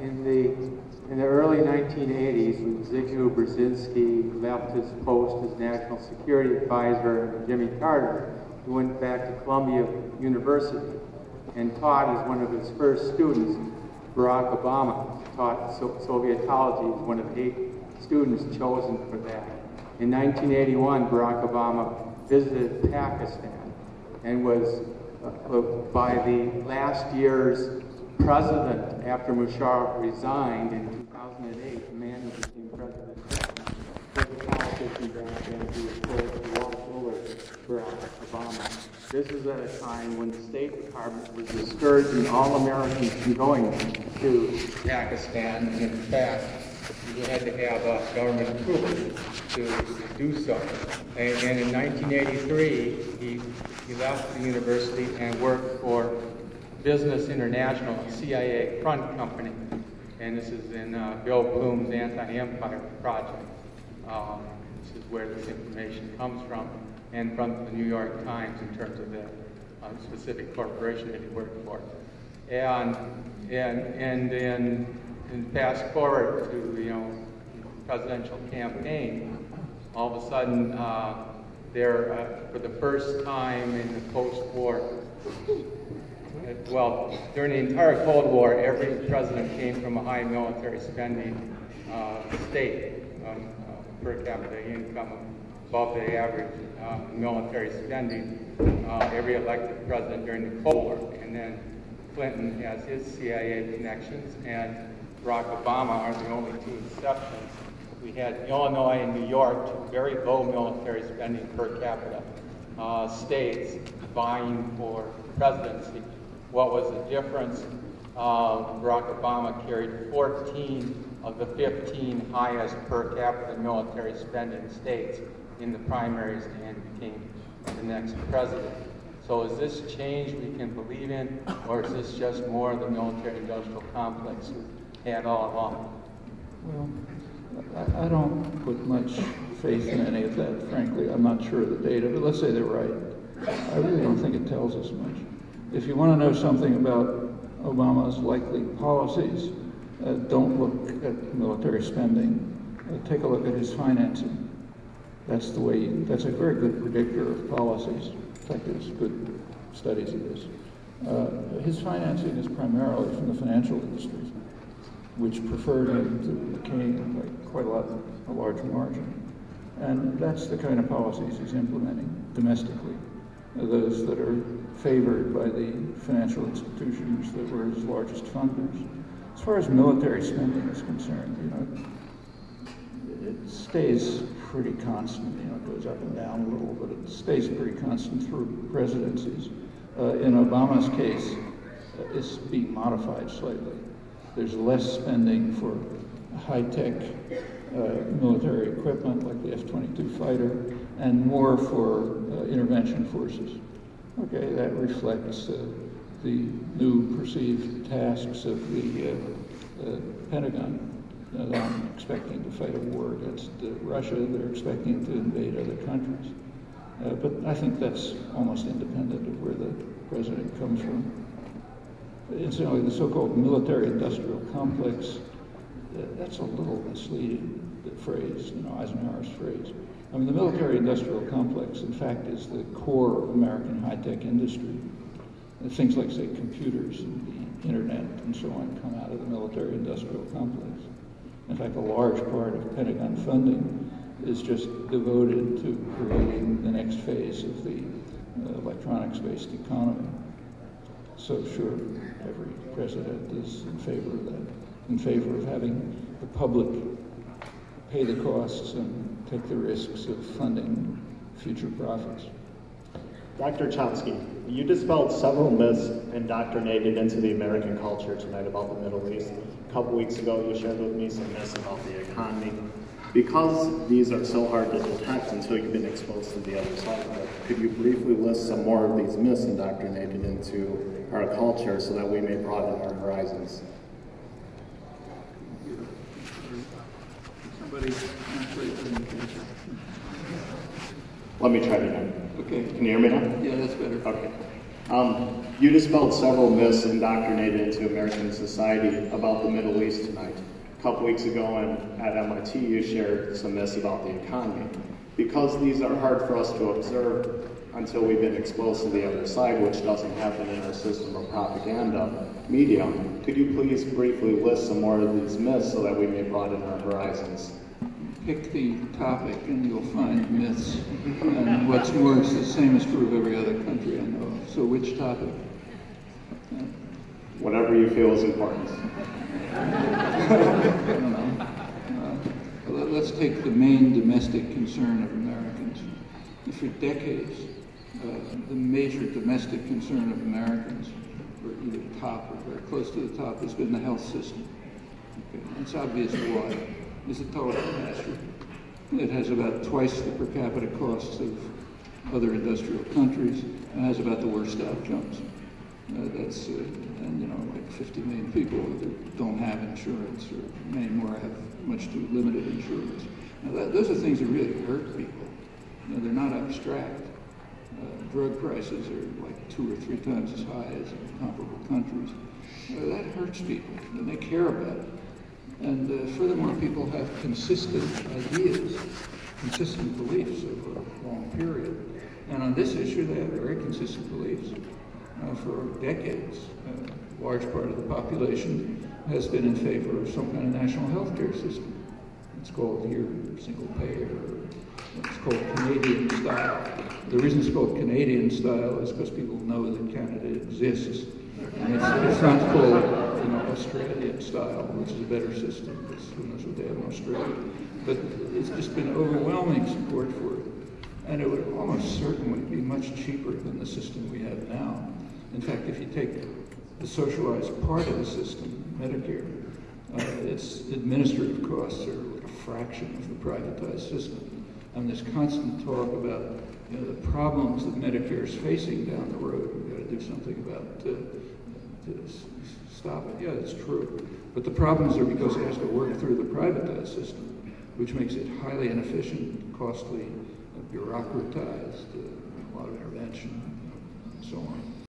In the early 1980s, when Zbigniew Brzezinski left his post as National Security Advisor under Jimmy Carter, he went back to Columbia University and taught as one of his first students. Barack Obama taught Sovietology as one of 8 students chosen for that. In 1981, Barack Obama visited Pakistan and was, by the last year's president after Musharraf resigned in 2008, the man who became president, put the politician back and he was told to walk over Barack Obama. This is at a time when the State Department was discouraging all Americans from going to Pakistan. And in fact, you had to have a government approval to do so. And in 1983, he left the university and worked for Business International, a CIA front company. And this is in Bill Bloom's Anti-Empire Project. This is where this information comes from, and from the New York Times in terms of the specific corporation that he worked for. And fast forward to the presidential campaign, all of a sudden for the first time in the post-war, well, during the entire Cold War, every president came from a high military spending state, per capita income above the average military spending. Every elected president during the Cold War, and then Clinton has his CIA connections, and Barack Obama are the only 2 exceptions. We had Illinois and New York, 2 very low military spending per capita states vying for presidency. What was the difference? Barack Obama carried 14 of the 15 highest per capita military spending states in the primaries and became the next president. So is this change we can believe in, or is this just more of the military-industrial complex we had all along? Well, I don't put much faith in any of that, frankly. I'm not sure of the data, but let's say they're right. I really don't think it tells us much. If you want to know something about Obama's likely policies, don't look at military spending. Take a look at his financing. That's a very good predictor of policies. In fact, there's good studies of this. His financing is primarily from the financial industries, which preferred him to McCain by quite a large margin. And that's the kind of policies he's implementing domestically, those that are favored by the financial institutions that were his largest funders. As far as military spending is concerned, it stays pretty constant. It goes up and down a little, but it stays pretty constant through presidencies. In Obama's case, it's being modified slightly. There's less spending for high-tech military equipment like the F-22 fighter, and more for intervention forces. Okay, that reflects the new perceived tasks of the Pentagon. They're not expecting to fight a war against Russia, they're expecting to invade other countries. But I think that's almost independent of where the president comes from. Incidentally, the so-called military-industrial complex, that's a little misleading, the phrase, Eisenhower's phrase. I mean, the military-industrial complex, in fact, is the core of American high-tech industry. Things like, say, computers and the internet and so on come out of the military-industrial complex. In fact, a large part of Pentagon funding is just devoted to creating the next phase of the electronics-based economy. So sure, every president is in favor of that, in favor of having the public pay the costs and take the risks of funding future profits. Dr. Chomsky, you dispelled several myths indoctrinated into the American culture tonight about the Middle East. A couple weeks ago, you shared with me some myths about the economy. Because these are so hard to detect until you've been exposed to the other side of it, could you briefly list some more of these myths indoctrinated into our culture so that we may broaden our horizons? Somebody translate the invitation. Let me try it again. Okay. Can you hear me now? Yeah, that's better. Okay. You dispelled several myths indoctrinated into American society about the Middle East tonight. A couple weeks ago at MIT, you shared some myths about the economy. Because these are hard for us to observe until we've been exposed to the other side, which doesn't happen in our system of propaganda media, could you please briefly list some more of these myths so that we may broaden our horizons? Pick the topic and you'll find myths. And what's more, it's the same is true of every other country I know of. So which topic? Whatever you feel is important. I don't know. Let's take the main domestic concern of Americans. For decades, the major domestic concern of Americans, or either top or very close to the top, has been the health system. Okay. It's obvious why. It's a total catastrophe. It has about twice the per capita costs of other industrial countries, and has about the worst outcomes. That's like 50 million people that don't have insurance, or many more have much too limited insurance. Now, those are things that really hurt people. They're not abstract. Drug prices are like 2 or 3 times as high as in comparable countries. That hurts people, and they care about it. And furthermore, people have consistent ideas, consistent beliefs over a long period. And on this issue, they have very consistent beliefs. For decades, a large part of the population has been in favor of some kind of national health care system. It's called here single payer, or it's called Canadian style. The reason it's called Canadian style is because people know that Canada exists. And it's not called Australian style, which is a better system, because who knows what they have in Australia. But it's just been overwhelming support for it. And it would almost certainly be much cheaper than the system we have now. In fact, if you take the socialized part of the system, Medicare, its administrative costs are like a fraction of the privatized system. And there's constant talk about the problems that Medicare is facing down the road. We've got to do something about to stop it. Yeah, it's true. But the problems are because it has to work through the privatized system, which makes it highly inefficient, costly, bureaucratized, a lot of intervention, and so on.